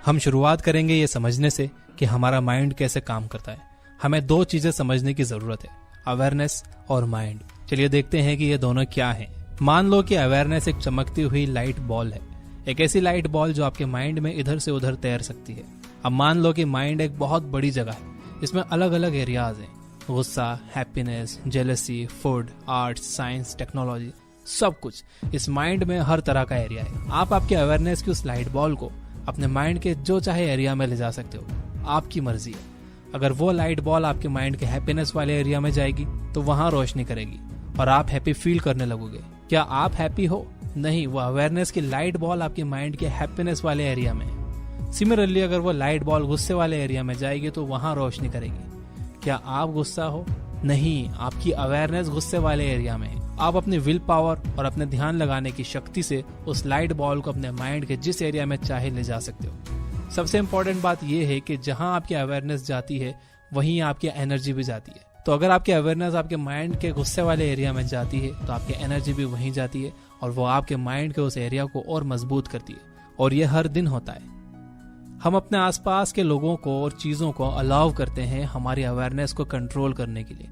हम शुरुआत करेंगे ये समझने से कि हमारा माइंड कैसे काम करता है। हमें दो चीजें समझने की जरूरत है, अवेयरनेस और माइंड। चलिए देखते हैं कि ये दोनों क्या हैं। मान लो कि अवेयरनेस एक चमकती हुई लाइट बॉल है, एक ऐसी लाइट बॉल जो आपके माइंड में इधर से उधर तैर सकती है। अब मान लो कि माइंड एक बहुत बड़ी जगह है, इसमें अलग अलग एरियाज हैं, गुस्सा, happiness, jealousy, food, arts, science, technology, सब कुछ इस माइंड में हर तरह का एरिया है। आप आपके अवेयरनेस की उस लाइट बॉल को अपने माइंड के जो चाहे एरिया में ले जा सकते हो, आपकी मर्जी है। अगर वो लाइट बॉल आपके माइंड के हैप्पीनेस वाले एरिया में जाएगी तो वहां रोशनी करेगी और आप हैप्पी फील करने लगोगे। क्या आप हैप्पी हो? नहीं, वो अवेयरनेस की लाइट बॉल आपके माइंड के हैप्पीनेस वाले एरिया में है। सिमिलरली अगर वो लाइट बॉल गुस्से वाले एरिया में जाएगी तो वहां रोशनी करेगी। क्या आप गुस्सा हो? नहीं, आपकी अवेयरनेस गुस्से वाले एरिया में है। आप अपनी विल पावर और अपने ध्यान लगाने की शक्ति से उस लाइट बॉल को अपने माइंड के जिस एरिया में चाहे ले जा सकते हो। सबसे इंपॉर्टेंट बात यह है कि जहां आपकी अवेयरनेस जाती है वहीं आपकी एनर्जी भी जाती है। तो अगर आपकी अवेयरनेस आपके माइंड के गुस्से वाले एरिया में जाती है तो आपकी एनर्जी भी वहीं जाती है और वो आपके माइंड के उस एरिया को और मजबूत करती है। और ये हर दिन होता है। हम अपने आसपास के लोगों को और चीजों को अलाउ करते हैं हमारी अवेयरनेस को कंट्रोल करने के लिए।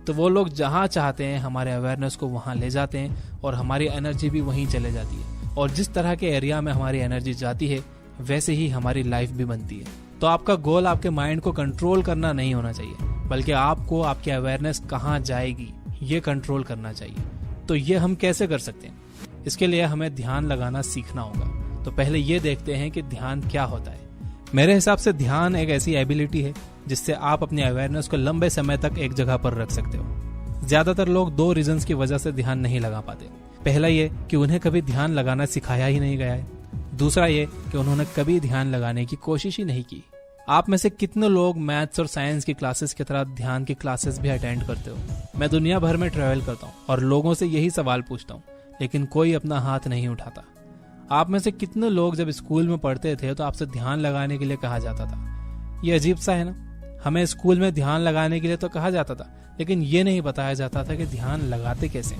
तो वो लोग जहां चाहते हैं हमारे अवेयरनेस को वहां ले जाते हैं और हमारी एनर्जी भी वहीं चले जाती है। और जिस तरह के एरिया में हमारी एनर्जी जाती है वैसे ही हमारी लाइफ भी बनती है। तो आपका गोल आपके माइंड को कंट्रोल करना नहीं होना चाहिए, बल्कि आपको आपकी अवेयरनेस कहाँ जाएगी ये कंट्रोल करना चाहिए। तो ये हम कैसे कर सकते हैं? इसके लिए हमें ध्यान लगाना सीखना होगा। तो पहले ये देखते हैं कि ध्यान क्या होता है। मेरे हिसाब से ध्यान एक ऐसी एबिलिटी है जिससे आप अपनी अवेयरनेस को लंबे समय तक एक जगह पर रख सकते हो। ज्यादातर लोग दो रीजंस की वजह से ध्यान नहीं लगा पाते। पहला ये कि उन्हें कभी ध्यान लगाना सिखाया ही नहीं गया है। दूसरा ये कि उन्होंने कभी ध्यान लगाने की कोशिश ही नहीं की। आप में से कितने लोग मैथ्स और साइंस की क्लासेस की तरह ध्यान की क्लासेस भी अटेंड करते हो? मैं दुनिया भर में ट्रैवल करता हूँ और लोगों से यही सवाल पूछता हूँ, लेकिन कोई अपना हाथ नहीं उठाता। आप में से कितने लोग जब स्कूल में पढ़ते थे तो आपसे ध्यान लगाने के लिए कहा जाता था? ये अजीब सा है ना। हमें स्कूल में ध्यान लगाने के लिए तो कहा जाता था, लेकिन ये नहीं बताया जाता था कि ध्यान लगाते कैसे।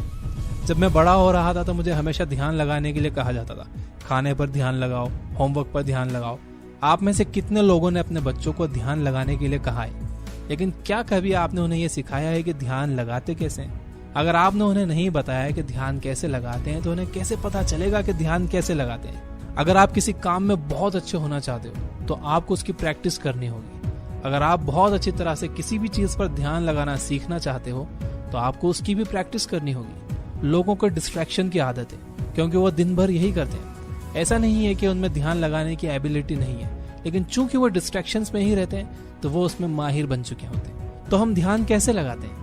जब मैं बड़ा हो रहा था तो मुझे हमेशा ध्यान लगाने के लिए कहा जाता था, खाने पर ध्यान लगाओ, होमवर्क पर ध्यान लगाओ। आप में से कितने लोगों ने अपने बच्चों को ध्यान लगाने के लिए कहा है, लेकिन क्या कभी आपने उन्हें यह सिखाया है कि ध्यान लगाते कैसे हैं? अगर आपने उन्हें नहीं बताया कि ध्यान कैसे लगाते हैं तो उन्हें कैसे पता चलेगा कि ध्यान कैसे लगाते हैं? अगर आप किसी काम में बहुत अच्छे होना चाहते हो तो आपको उसकी प्रैक्टिस करनी होगी। अगर आप बहुत अच्छी तरह से किसी भी चीज पर ध्यान लगाना सीखना चाहते हो तो आपको उसकी भी प्रैक्टिस करनी होगी। लोगों को डिस्ट्रैक्शन की आदत है क्योंकि वो दिन भर यही करते हैं। ऐसा नहीं है कि उनमें ध्यान लगाने की एबिलिटी नहीं है, लेकिन चूंकि वो डिस्ट्रैक्शंस में ही रहते हैं तो वो उसमें माहिर बन चुके होते हैं। तो हम ध्यान कैसे लगाते हैं?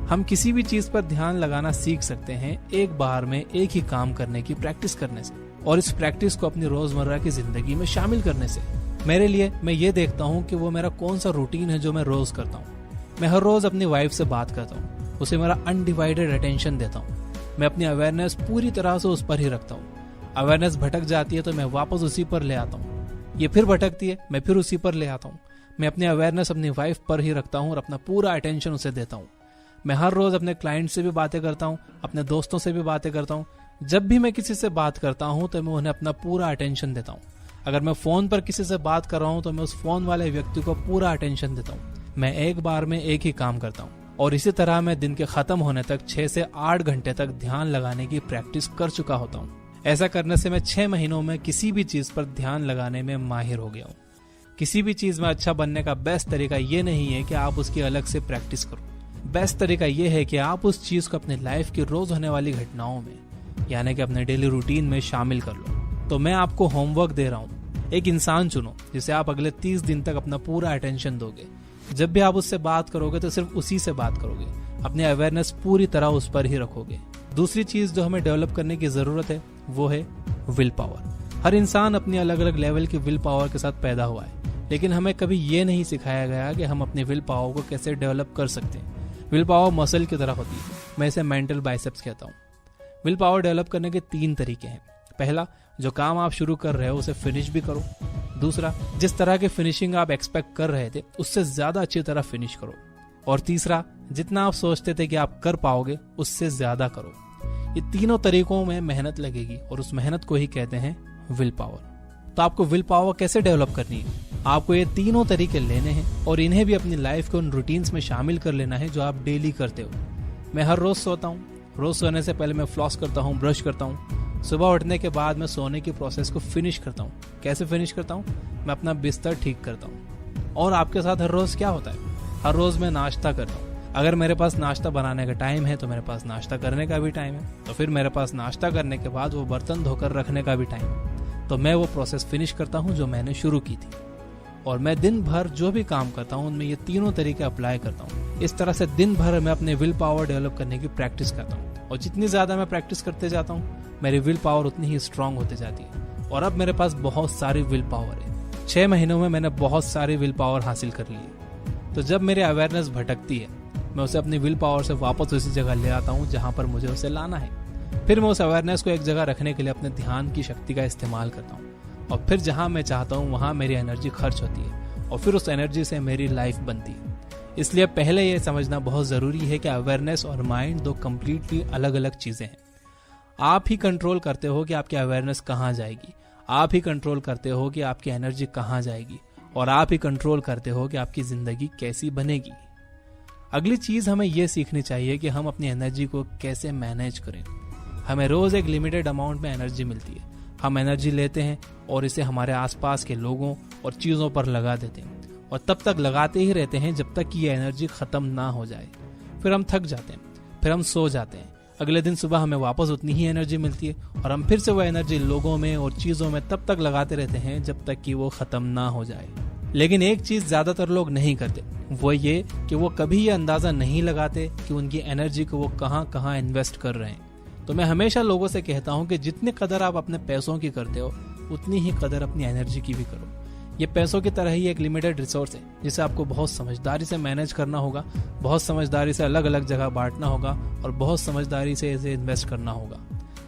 हम किसी भी चीज पर ध्यान लगाना सीख सकते हैं एक बार में एक ही काम करने की प्रैक्टिस करने से, और इस प्रैक्टिस को अपनी रोजमर्रा की जिंदगी में शामिल करने से। मेरे लिए मैं ये देखता हूँ कि वो मेरा कौन सा रूटीन है जो मैं रोज करता हूँ। मैं हर रोज अपनी वाइफ से बात करता हूँ, उसे मेरा अनडिवाइडेड अटेंशन देता हूँ। मैं अपनी अवेयरनेस पूरी तरह से उस पर ही रखता हूँ। अवेयरनेस भटक जाती है तो मैं वापस उसी पर ले आता हूँ। ये फिर भटकती है, मैं फिर उसी पर ले आता हूँ। मैं अपनी अवेयरनेस अपनी वाइफ पर ही रखता हूँ और अपना पूरा अटेंशन उसे देता हूँ। मैं हर रोज अपने क्लाइंट से भी बातें करता हूँ, अपने दोस्तों से भी बातें करता हूँ। जब भी मैं किसी से बात करता हूँ तो मैं उन्हें अपना पूरा अटेंशन देता हूँ। अगर मैं फोन पर किसी से बात कर रहा हूँ तो मैं उस फोन वाले व्यक्ति को पूरा अटेंशन देता हूँ। मैं एक बार में एक ही काम करता हूँ और इसी तरह मैं दिन के खत्म होने तक 6 से 8 घंटे तक ध्यान लगाने की प्रैक्टिस कर चुका होता हूँ। ऐसा करने से मैं 6 महीनों में किसी भी चीज पर ध्यान लगाने में माहिर हो गया हूँ। किसी भी चीज में अच्छा बनने का बेस्ट तरीका ये नहीं है कि आप उसकी अलग से प्रैक्टिस करो। बेस्ट तरीका यह है कि आप उस चीज को अपने लाइफ की रोज होने वाली घटनाओं में, यानी कि अपने डेली रूटीन में शामिल कर लो। तो मैं आपको होमवर्क दे रहा हूँ। एक इंसान चुनो जिसे आप अगले 30 दिन तक अपना पूरा अटेंशन दोगे। जब भी आप उससे बात करोगे तो सिर्फ उसी से बात करोगे, अपनी अवेयरनेस पूरी तरह उस पर ही रखोगे। दूसरी चीज जो हमें डेवलप करने की जरूरत है वो है विल पावर। हर इंसान अपनी अलग अलग लेवल की विल पावर के साथ पैदा हुआ है, लेकिन हमें कभी ये नहीं सिखाया गया कि हम अपनी विल पावर को कैसे डेवलप कर सकते हैं। विल पावर मसल की तरह होती है, मैं इसे मेंटल बाइसेप्स कहता हूँ। विल पावर डेवलप करने के 3 तरीके हैं। पहला, जो काम आप शुरू कर रहे हो उसे फिनिश भी करो। दूसरा, जिस तरह की फिनिशिंग आप एक्सपेक्ट कर रहे थे उससे ज्यादा अच्छी तरह फिनिश करो। और तीसरा, जितना आप सोचते थे कि आप कर पाओगे उससे ज्यादा करो। ये तीनों तरीकों में मेहनत लगेगी और उस मेहनत को ही कहते हैं विल पावर। तो आपको विल पावर कैसे डेवलप करनी है? आपको ये तीनों तरीके लेने हैं और इन्हें भी अपनी लाइफ के उन रूटीन्स में शामिल कर लेना है जो आप डेली करते हो। मैं हर रोज सोता हूँ, रोज सोने से पहले मैं फ्लॉस करता हूँ, ब्रश करता हूँ। सुबह उठने के बाद मैं सोने की प्रोसेस को फिनिश करता हूँ। कैसे फिनिश करता हूँ? मैं अपना बिस्तर ठीक करता हूँ। और आपके साथ हर रोज क्या होता है? हर रोज मैं नाश्ता करता हूँ। अगर मेरे पास नाश्ता बनाने का टाइम है तो मेरे पास नाश्ता करने का भी टाइम है, तो फिर मेरे पास नाश्ता करने के बाद वो बर्तन धोकर रखने का भी टाइम है। तो मैं वो प्रोसेस फिनिश करता हूँ जो मैंने शुरू की थी। और मैं दिन भर जो भी काम करता हूँ उनमें ये तीनों तरीके अप्लाई करता हूँ। इस तरह से दिन भर मैं अपने विल पावर डेवलप करने की प्रैक्टिस करता हूँ। और जितनी ज्यादा मैं प्रैक्टिस करते जाता हूँ मेरी विल पावर उतनी ही स्ट्रांग होती जाती है। और अब मेरे पास बहुत सारी विल पावर है। 6 महीनों में मैंने बहुत सारी विल पावर हासिल कर ली है। तो जब मेरी अवेयरनेस भटकती है मैं उसे अपनी विल पावर से वापस उसी जगह ले आता हूँ जहाँ पर मुझे उसे लाना है। फिर मैं उस अवेयरनेस को एक जगह रखने के लिए अपने ध्यान की शक्ति का इस्तेमाल करता हूँ। और फिर जहाँ मैं चाहता हूँ वहाँ मेरी एनर्जी खर्च होती है और फिर उस एनर्जी से मेरी लाइफ बनती है। इसलिए पहले ये समझना बहुत जरूरी है कि अवेयरनेस और माइंड दो कंप्लीटली अलग अलग चीजें हैं। आप ही कंट्रोल करते हो कि आपकी अवेयरनेस कहाँ जाएगी, आप ही कंट्रोल करते हो कि आपकी एनर्जी कहाँ जाएगी, और आप ही कंट्रोल करते हो कि आपकी जिंदगी कैसी बनेगी। अगली चीज हमें यह सीखनी चाहिए कि हम अपनी एनर्जी को कैसे मैनेज करें। हमें रोज एक लिमिटेड अमाउंट में एनर्जी मिलती है। हम एनर्जी लेते हैं और इसे हमारे आसपास के लोगों और चीजों पर लगा देते हैं और तब तक लगाते ही रहते हैं जब तक कि ये एनर्जी खत्म ना हो जाए। फिर हम थक जाते हैं, फिर हम सो जाते हैं। अगले दिन सुबह हमें वापस उतनी ही एनर्जी मिलती है और हम फिर से वो एनर्जी लोगों में और चीजों में तब तक लगाते रहते हैं जब तक कि वो खत्म ना हो जाए। लेकिन एक चीज ज्यादातर लोग नहीं करते, वो ये कि वो कभी ये अंदाजा नहीं लगाते कि उनकी एनर्जी को वो कहाँ कहाँ इन्वेस्ट कर रहे हैं। तो मैं हमेशा लोगों से कहता हूँ कि जितनी कदर आप अपने पैसों की करते हो उतनी ही कदर अपनी एनर्जी की भी करो। ये पैसों की तरह ही एक लिमिटेड रिसोर्स है जिसे आपको बहुत समझदारी से मैनेज करना होगा, बहुत समझदारी से अलग अलग जगह बांटना होगा और बहुत समझदारी से इसे इन्वेस्ट करना होगा।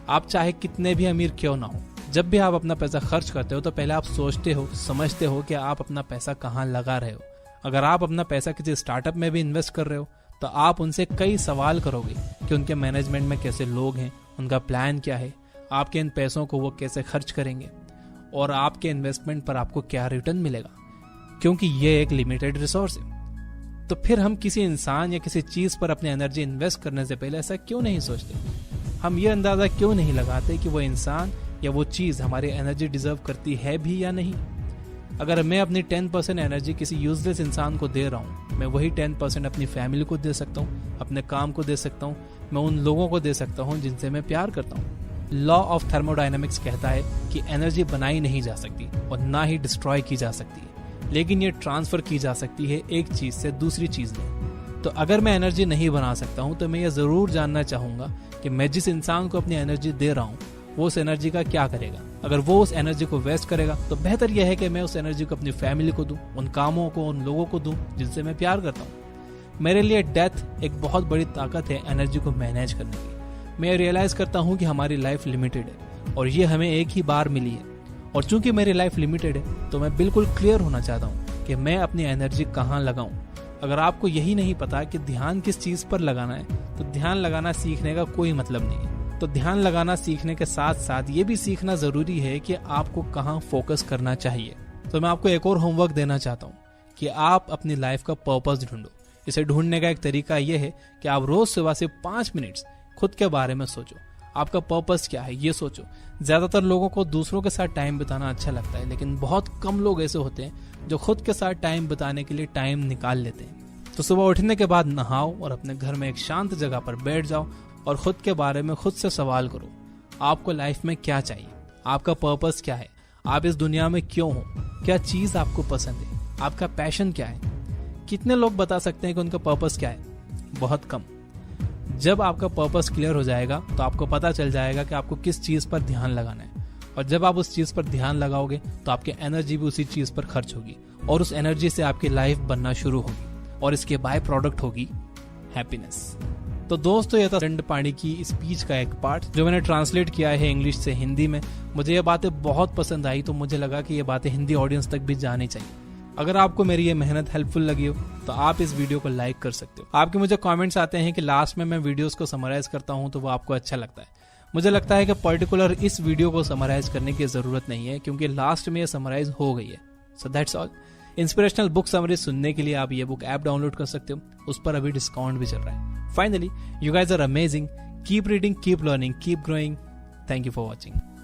आप चाहे कितने भी अमीर क्यों ना हो, जब भी आप अपना पैसा खर्च करते हो तो पहले आप सोचते हो, समझते हो कि आप अपना पैसा कहाँ लगा रहे हो। अगर आप अपना पैसा किसी स्टार्टअप में भी इन्वेस्ट कर रहे हो तो आप उनसे कई सवाल करोगे कि उनके मैनेजमेंट में कैसे लोग हैं, उनका प्लान क्या है, आपके इन पैसों को वो कैसे खर्च करेंगे और आपके इन्वेस्टमेंट पर आपको क्या रिटर्न मिलेगा, क्योंकि ये एक लिमिटेड रिसोर्स है। तो फिर हम किसी इंसान या किसी चीज पर अपनी एनर्जी इन्वेस्ट करने से पहले ऐसा क्यों नहीं सोचते? हम ये अंदाजा क्यों नहीं लगाते कि वो इंसान या वो चीज हमारी एनर्जी डिजर्व करती है भी या नहीं? अगर मैं अपनी 10% एनर्जी किसी यूजलेस इंसान को दे रहा हूँ, मैं वही 10% अपनी फैमिली को दे सकता हूँ, अपने काम को दे सकता हूँ, मैं उन लोगों को दे सकता हूँ जिनसे मैं प्यार करता हूँ। लॉ ऑफ थर्मोडायनेमिक्स कहता है कि एनर्जी बनाई नहीं जा सकती और ना ही डिस्ट्रॉय की जा सकती है, लेकिन ये ट्रांसफर की जा सकती है एक चीज से दूसरी चीज में। तो अगर मैं एनर्जी नहीं बना सकता हूँ तो मैं ये जरूर जानना चाहूंगा कि मैं जिस इंसान को अपनी एनर्जी दे रहा हूँ वो उस एनर्जी का क्या करेगा। अगर वो उस एनर्जी को वेस्ट करेगा तो बेहतर यह है कि मैं उस एनर्जी को अपनी फैमिली को दूं, उन कामों को, उन लोगों को दूं जिनसे मैं प्यार करता हूं। मेरे लिए डेथ एक बहुत बड़ी ताकत है एनर्जी को मैनेज करने की। मैं रियलाइज करता हूं कि हमारी लाइफ लिमिटेड है और ये हमें एक ही बार मिली है। और चूंकि मेरी लाइफ लिमिटेड है तो मैं बिल्कुल क्लियर होना चाहता हूँ कि मैं अपनी एनर्जी कहाँ लगाऊं। अगर आपको यही नहीं पता कि ध्यान किस चीज पर लगाना है तो ध्यान लगाना सीखने का कोई मतलब नहीं है। तो ध्यान लगाना सीखने के साथ साथ ये भी सीखना जरूरी है कि आपको कहाँ फोकस करना चाहिए। तो मैं आपको एक और होमवर्क देना चाहता हूँ कि आप अपनी लाइफ का पर्पस ढूंढो। इसे ढूंढने का एक तरीका यह है कि आप रोज सुबह से 5 मिनट खुद के बारे में सोचो। आपका पर्पस क्या है ये सोचो। ज्यादातर लोगों को दूसरों के साथ टाइम बिताना अच्छा लगता है, लेकिन बहुत कम लोग ऐसे होते हैं जो खुद के साथ टाइम बिताने के लिए टाइम निकाल लेते हैं। तो सुबह उठने के बाद नहाओ और अपने घर में एक शांत जगह पर बैठ जाओ और खुद के बारे में खुद से सवाल करो। आपको लाइफ में क्या चाहिए, आपका पर्पस क्या है, आप इस दुनिया में क्यों हो, क्या चीज आपको पसंद है, आपका पैशन क्या है। कितने लोग बता सकते हैं कि उनका पर्पस क्या है? बहुत कम। जब आपका पर्पस क्लियर हो जाएगा तो आपको पता चल जाएगा कि आपको किस चीज पर ध्यान लगाना है, और जब आप उस चीज पर ध्यान लगाओगे तो आपकी एनर्जी भी उसी चीज पर खर्च होगी और उस एनर्जी से आपकी लाइफ बनना शुरू होगी और इसके बाय प्रोडक्ट होगी हैप्पीनेस। तो दोस्तों ये था दंडपाणि की स्पीच का एक पार्ट जो मैंने ट्रांसलेट किया है इंग्लिश से हिंदी में। मुझे ये बातें बहुत पसंद आई तो मुझे लगा कि ये बातें हिंदी ऑडियंस तक भी जानी चाहिए। अगर आपको मेरी ये मेहनत हेल्पफुल लगी हो तो आप इस वीडियो को लाइक कर सकते हो। आपके मुझे कमेंट्स आते हैं कि लास्ट में मैं वीडियोस को समराइज करता हूं तो वो आपको अच्छा लगता है। मुझे लगता है कि पर्टिकुलर इस वीडियो को समराइज करने की जरूरत नहीं है क्योंकि लास्ट में ये समराइज हो गई है। So that's all. Inspirational book summaries सुनने के लिए आप ये बुक ऐप डाउनलोड कर सकते हो, उस पर अभी डिस्काउंट भी चल रहा है। Finally, you guys are amazing. Keep reading, keep learning, keep growing. Thank you for watching.